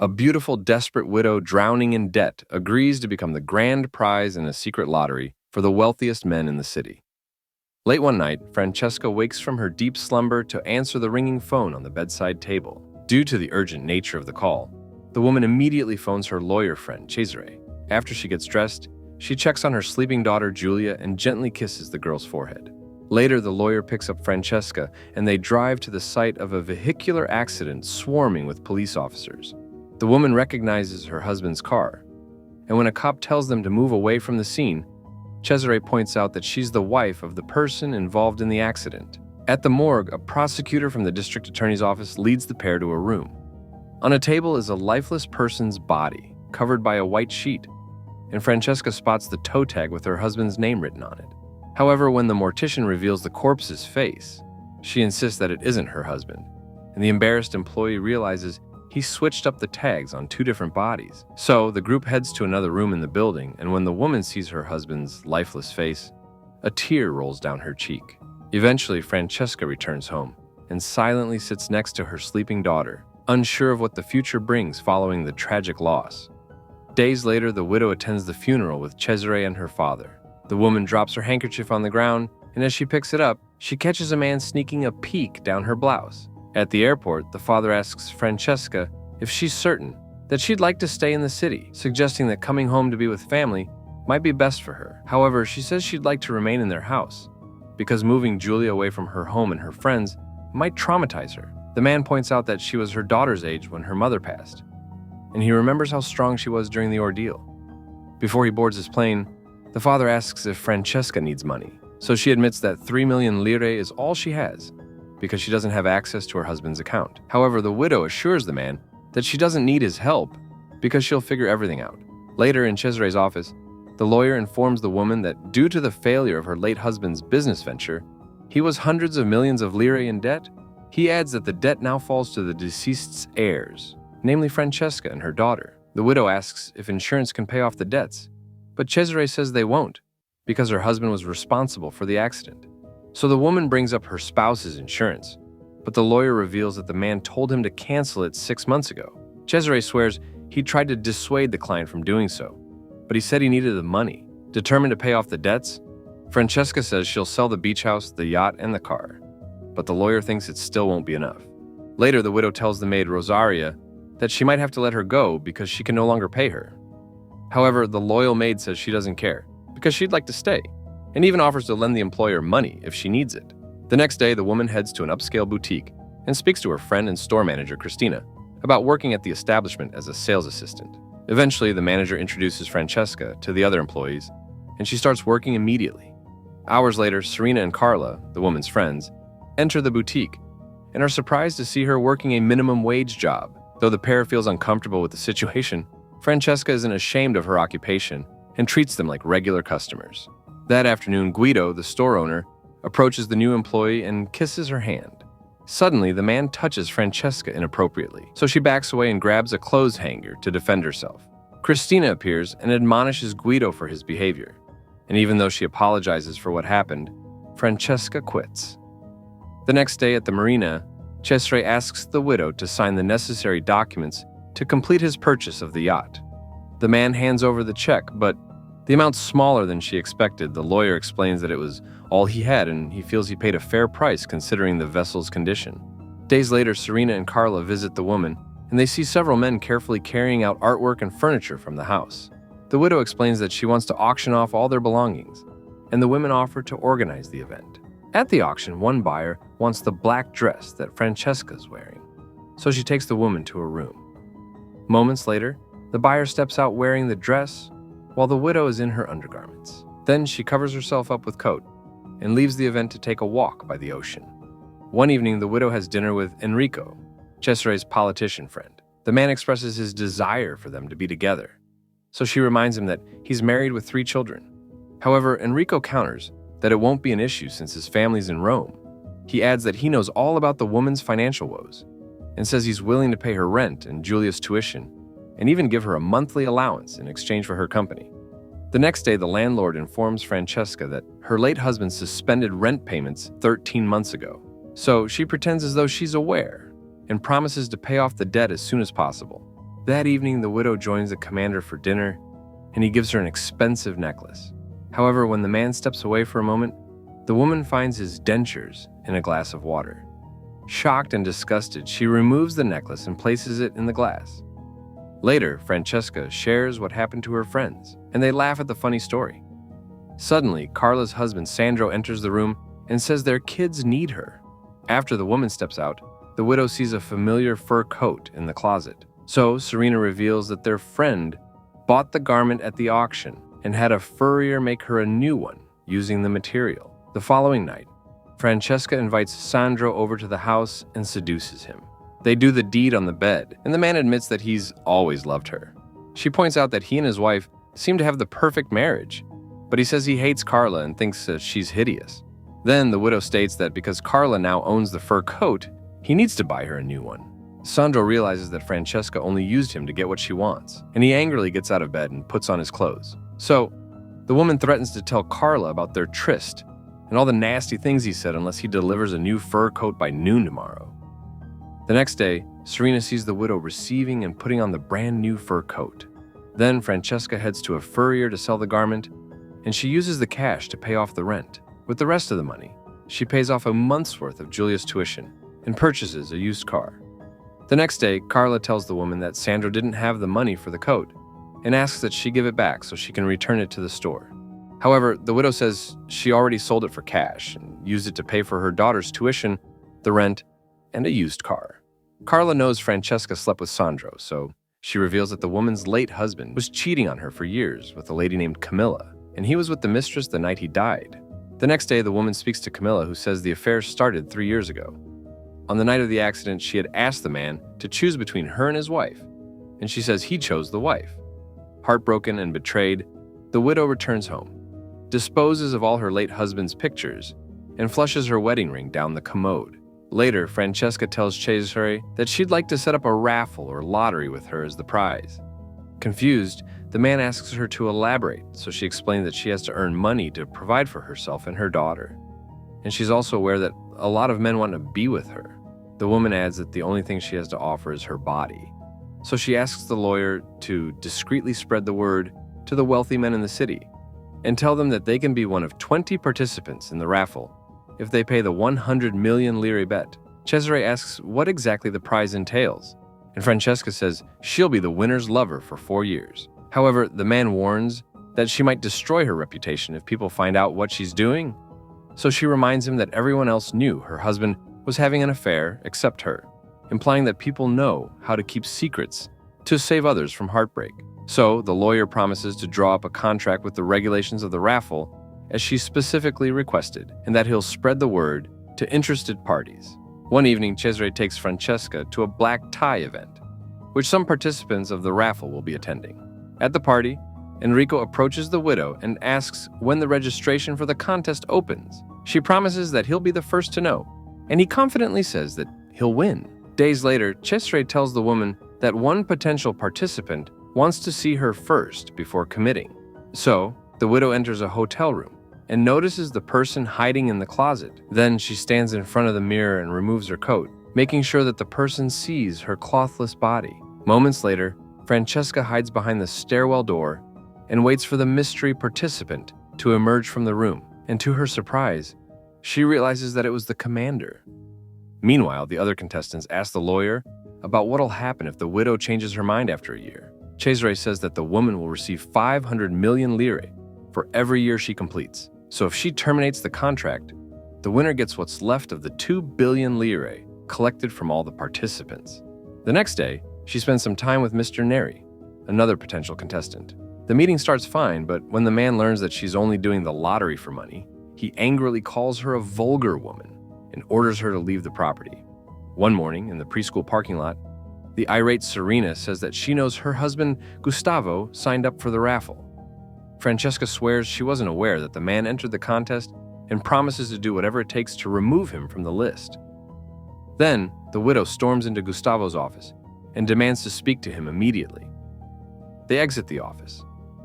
A beautiful, desperate widow drowning in debt agrees to become the grand prize in a secret lottery for the wealthiest men in the city. Late one night, Francesca wakes from her deep slumber to answer the ringing phone on the bedside table. Due to the urgent nature of the call, the woman immediately phones her lawyer friend, Cesare. After she gets dressed, she checks on her sleeping daughter, Giulia, and gently kisses the girl's forehead. Later, the lawyer picks up Francesca, and they drive to the site of a vehicular accident swarming with police officers. The woman recognizes her husband's car, and when a cop tells them to move away from the scene, Cesare points out that she's the wife of the person involved in the accident. At the morgue, a prosecutor from the district attorney's office leads the pair to a room. On a table is a lifeless person's body, covered by a white sheet, and Francesca spots the toe tag with her husband's name written on it. However, when the mortician reveals the corpse's face, she insists that it isn't her husband, and the embarrassed employee realizes he switched up the tags on two different bodies. So, the group heads to another room in the building, and when the woman sees her husband's lifeless face, a tear rolls down her cheek. Eventually, Francesca returns home and silently sits next to her sleeping daughter, unsure of what the future brings following the tragic loss. Days later, the widow attends the funeral with Cesare and her father. The woman drops her handkerchief on the ground, and as she picks it up, she catches a man sneaking a peek down her blouse. At the airport, the father asks Francesca if she's certain that she'd like to stay in the city, suggesting that coming home to be with family might be best for her. However, she says she'd like to remain in their house, because moving Giulia away from her home and her friends might traumatize her. The man points out that she was her daughter's age when her mother passed, and he remembers how strong she was during the ordeal. Before he boards his plane, the father asks if Francesca needs money, so she admits that 3 million lire is all she has, because she doesn't have access to her husband's account. However, the widow assures the man that she doesn't need his help because she'll figure everything out. Later, in Cesare's office, the lawyer informs the woman that due to the failure of her late husband's business venture, he was hundreds of millions of lire in debt. He adds that the debt now falls to the deceased's heirs, namely Francesca and her daughter. The widow asks if insurance can pay off the debts, but Cesare says they won't, because her husband was responsible for the accident. So the woman brings up her spouse's insurance, but the lawyer reveals that the man told him to cancel it 6 months ago. Cesare swears he tried to dissuade the client from doing so, but he said he needed the money. Determined to pay off the debts, Francesca says she'll sell the beach house, the yacht, and the car, but the lawyer thinks it still won't be enough. Later, the widow tells the maid Rosaria that she might have to let her go because she can no longer pay her. However, the loyal maid says she doesn't care because she'd like to stay, and even offers to lend the employer money if she needs it. The next day, the woman heads to an upscale boutique and speaks to her friend and store manager, Christina, about working at the establishment as a sales assistant. Eventually, the manager introduces Francesca to the other employees, and she starts working immediately. Hours later, Serena and Carla, the woman's friends, enter the boutique and are surprised to see her working a minimum wage job. Though the pair feels uncomfortable with the situation, Francesca isn't ashamed of her occupation and treats them like regular customers. That afternoon, Guido, the store owner, approaches the new employee and kisses her hand. Suddenly, the man touches Francesca inappropriately, so she backs away and grabs a clothes hanger to defend herself. Christina appears and admonishes Guido for his behavior, and even though she apologizes for what happened, Francesca quits. The next day at the marina, Cesare asks the widow to sign the necessary documents to complete his purchase of the yacht. The man hands over the check, but the amount's smaller than she expected. The lawyer explains that it was all he had, and he feels he paid a fair price considering the vessel's condition. Days later, Serena and Carla visit the woman, and they see several men carefully carrying out artwork and furniture from the house. The widow explains that she wants to auction off all their belongings, and the women offer to organize the event. At the auction, one buyer wants the black dress that Francesca's wearing, so she takes the woman to a room. Moments later, the buyer steps out wearing the dress, while the widow is in her undergarments. Then she covers herself up with coat and leaves the event to take a walk by the ocean. One evening, the widow has dinner with Enrico, Cesare's politician friend. The man expresses his desire for them to be together, so she reminds him that he's married with 3 children. However, Enrico counters that it won't be an issue since his family's in Rome. He adds that he knows all about the woman's financial woes and says he's willing to pay her rent and Giulia's tuition and even give her a monthly allowance in exchange for her company. The next day, the landlord informs Francesca that her late husband suspended rent payments 13 months ago. So she pretends as though she's aware and promises to pay off the debt as soon as possible. That evening, the widow joins the commander for dinner, and he gives her an expensive necklace. However, when the man steps away for a moment, the woman finds his dentures in a glass of water. Shocked and disgusted, she removes the necklace and places it in the glass. Later, Francesca shares what happened to her friends, and they laugh at the funny story. Suddenly, Carla's husband Sandro enters the room and says their kids need her. After the woman steps out, the widow sees a familiar fur coat in the closet. So, Serena reveals that their friend bought the garment at the auction and had a furrier make her a new one using the material. The following night, Francesca invites Sandro over to the house and seduces him. They do the deed on the bed, and the man admits that he's always loved her. She points out that he and his wife seem to have the perfect marriage, but he says he hates Carla and thinks that she's hideous. Then the widow states that because Carla now owns the fur coat, he needs to buy her a new one. Sandro realizes that Francesca only used him to get what she wants, and he angrily gets out of bed and puts on his clothes. So, the woman threatens to tell Carla about their tryst and all the nasty things he said unless he delivers a new fur coat by noon tomorrow. The next day, Serena sees the widow receiving and putting on the brand new fur coat. Then Francesca heads to a furrier to sell the garment, and she uses the cash to pay off the rent. With the rest of the money, she pays off a month's worth of Giulia's tuition and purchases a used car. The next day, Carla tells the woman that Sandro didn't have the money for the coat and asks that she give it back so she can return it to the store. However, the widow says she already sold it for cash and used it to pay for her daughter's tuition, the rent, and a used car. Carla knows Francesca slept with Sandro, so she reveals that the woman's late husband was cheating on her for years with a lady named Camilla, and he was with the mistress the night he died. The next day, the woman speaks to Camilla, who says the affair started 3 years ago. On the night of the accident, she had asked the man to choose between her and his wife, and she says he chose the wife. Heartbroken and betrayed, the widow returns home, disposes of all her late husband's pictures, and flushes her wedding ring down the commode. Later, Francesca tells Cesare that she'd like to set up a raffle or lottery with her as the prize. Confused, the man asks her to elaborate, so she explains that she has to earn money to provide for herself and her daughter. And she's also aware that a lot of men want to be with her. The woman adds that the only thing she has to offer is her body. So she asks the lawyer to discreetly spread the word to the wealthy men in the city and tell them that they can be one of 20 participants in the raffle if they pay the 100 million lire bet. Cesare asks what exactly the prize entails, and Francesca says she'll be the winner's lover for 4 years. However, the man warns that she might destroy her reputation if people find out what she's doing. So she reminds him that everyone else knew her husband was having an affair except her, implying that people know how to keep secrets to save others from heartbreak. So the lawyer promises to draw up a contract with the regulations of the raffle as she specifically requested, and that he'll spread the word to interested parties. One evening, Cesare takes Francesca to a black tie event, which some participants of the raffle will be attending. At the party, Enrico approaches the widow and asks when the registration for the contest opens. She promises that he'll be the first to know, and he confidently says that he'll win. Days later, Cesare tells the woman that one potential participant wants to see her first before committing. So, the widow enters a hotel room and notices the person hiding in the closet. Then she stands in front of the mirror and removes her coat, making sure that the person sees her clothless body. Moments later, Francesca hides behind the stairwell door and waits for the mystery participant to emerge from the room. And to her surprise, she realizes that it was the commander. Meanwhile, the other contestants ask the lawyer about what'll happen if the widow changes her mind after a year. Cesare says that the woman will receive 500 million lire for every year she completes. So if she terminates the contract, the winner gets what's left of the 2 billion lire collected from all the participants. The next day, she spends some time with Mr. Neri, another potential contestant. The meeting starts fine, but when the man learns that she's only doing the lottery for money, he angrily calls her a vulgar woman and orders her to leave the property. One morning, in the preschool parking lot, the irate Serena says that she knows her husband, Gustavo, signed up for the raffle. Francesca swears she wasn't aware that the man entered the contest and promises to do whatever it takes to remove him from the list. Then, the widow storms into Gustavo's office and demands to speak to him immediately. They exit the office,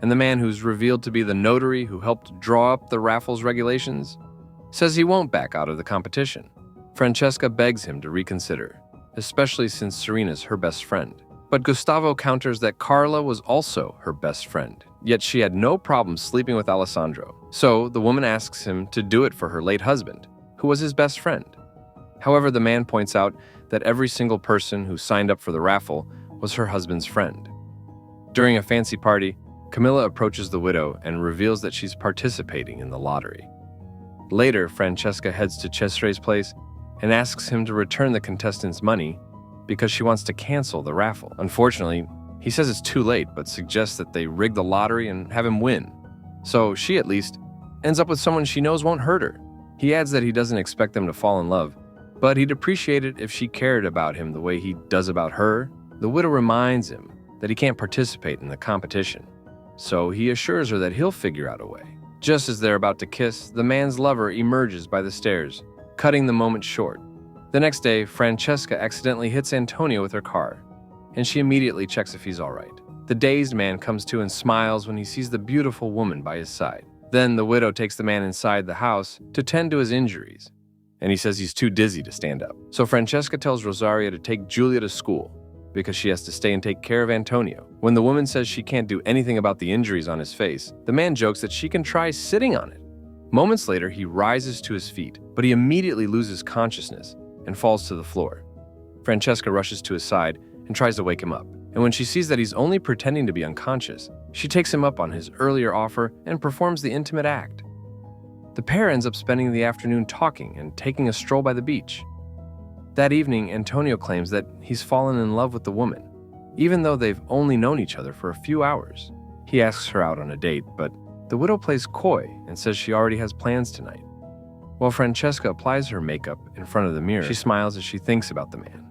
and the man, who's revealed to be the notary who helped draw up the raffle's regulations, says he won't back out of the competition. Francesca begs him to reconsider, especially since Serena's her best friend. But Gustavo counters that Carla was also her best friend, yet she had no problem sleeping with Alessandro. So the woman asks him to do it for her late husband, who was his best friend. However, the man points out that every single person who signed up for the raffle was her husband's friend. During a fancy party, Camilla approaches the widow and reveals that she's participating in the lottery. Later, Francesca heads to Cesare's place and asks him to return the contestants' money because she wants to cancel the raffle. Unfortunately, he says it's too late, but suggests that they rig the lottery and have him win. So she, at least, ends up with someone she knows won't hurt her. He adds that he doesn't expect them to fall in love, but he'd appreciate it if she cared about him the way he does about her. The widow reminds him that he can't participate in the competition, so he assures her that he'll figure out a way. Just as they're about to kiss, the man's lover emerges by the stairs, cutting the moment short. The next day, Francesca accidentally hits Antonio with her car, and she immediately checks if he's all right. The dazed man comes to and smiles when he sees the beautiful woman by his side. Then the widow takes the man inside the house to tend to his injuries, and he says he's too dizzy to stand up. So Francesca tells Rosaria to take Julia to school because she has to stay and take care of Antonio. When the woman says she can't do anything about the injuries on his face, the man jokes that she can try sitting on it. Moments later, he rises to his feet, but he immediately loses consciousness and falls to the floor. Francesca rushes to his side and tries to wake him up, and when she sees that he's only pretending to be unconscious, she takes him up on his earlier offer and performs the intimate act. The pair ends up spending the afternoon talking and taking a stroll by the beach. That evening, Antonio claims that he's fallen in love with the woman, even though they've only known each other for a few hours. He asks her out on a date, but the widow plays coy and says she already has plans tonight. While Francesca applies her makeup in front of the mirror, she smiles as she thinks about the man.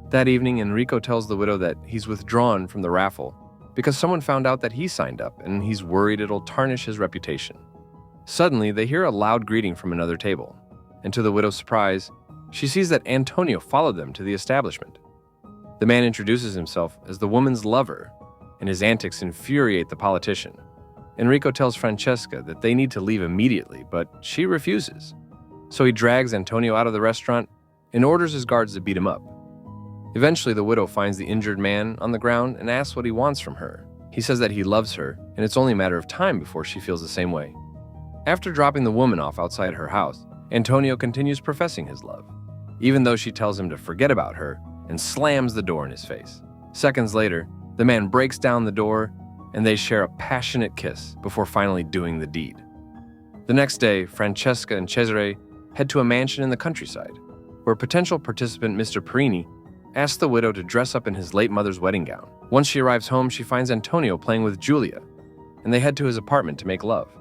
That evening, Enrico tells the widow that he's withdrawn from the raffle because someone found out that he signed up and he's worried it'll tarnish his reputation. Suddenly, they hear a loud greeting from another table, and to the widow's surprise, she sees that Antonio followed them to the establishment. The man introduces himself as the woman's lover, and his antics infuriate the politician. Enrico tells Francesca that they need to leave immediately, but she refuses. So he drags Antonio out of the restaurant and orders his guards to beat him up. Eventually, the widow finds the injured man on the ground and asks what he wants from her. He says that he loves her, and it's only a matter of time before she feels the same way. After dropping the woman off outside her house, Antonio continues professing his love, even though she tells him to forget about her and slams the door in his face. Seconds later, the man breaks down the door and they share a passionate kiss before finally doing the deed. The next day, Francesca and Cesare head to a mansion in the countryside, where potential participant Mr. Perini asks the widow to dress up in his late mother's wedding gown. Once she arrives home, she finds Antonio playing with Julia, and they head to his apartment to make love.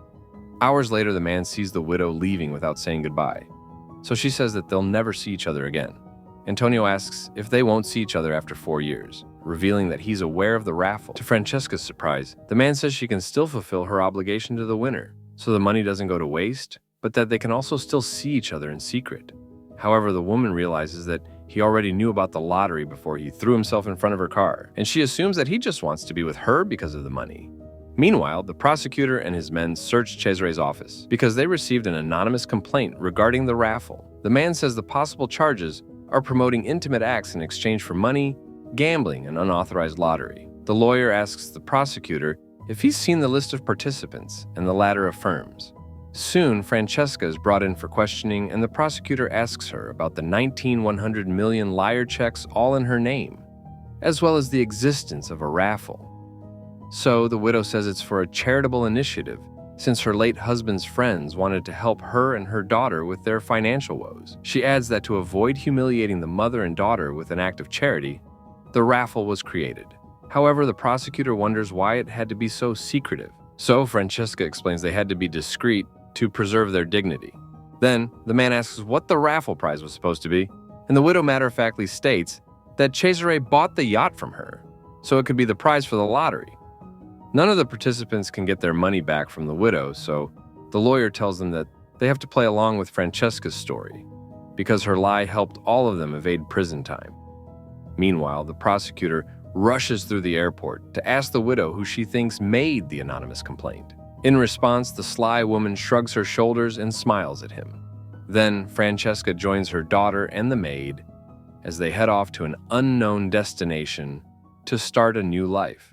Hours later, the man sees the widow leaving without saying goodbye, so she says that they'll never see each other again. Antonio asks if they won't see each other after 4 years, revealing that he's aware of the raffle. To Francesca's surprise, the man says she can still fulfill her obligation to the winner, so the money doesn't go to waste, but that they can also still see each other in secret. However, the woman realizes that he already knew about the lottery before he threw himself in front of her car, and she assumes that he just wants to be with her because of the money. Meanwhile, the prosecutor and his men search Cesare's office because they received an anonymous complaint regarding the raffle. The man says the possible charges are promoting intimate acts in exchange for money, gambling, and unauthorized lottery. The lawyer asks the prosecutor if he's seen the list of participants, and the latter affirms. Soon, Francesca is brought in for questioning, and the prosecutor asks her about the 100 million liar checks all in her name, as well as the existence of a raffle. So, the widow says it's for a charitable initiative, since her late husband's friends wanted to help her and her daughter with their financial woes. She adds that to avoid humiliating the mother and daughter with an act of charity, the raffle was created. However, the prosecutor wonders why it had to be so secretive. So, Francesca explains they had to be discreet to preserve their dignity. Then, the man asks what the raffle prize was supposed to be, and the widow matter-of-factly states that Cesare bought the yacht from her, so it could be the prize for the lottery. None of the participants can get their money back from the widow, so the lawyer tells them that they have to play along with Francesca's story, because her lie helped all of them evade prison time. Meanwhile, the prosecutor rushes through the airport to ask the widow who she thinks made the anonymous complaint. In response, the sly woman shrugs her shoulders and smiles at him. Then, Francesca joins her daughter and the maid as they head off to an unknown destination to start a new life.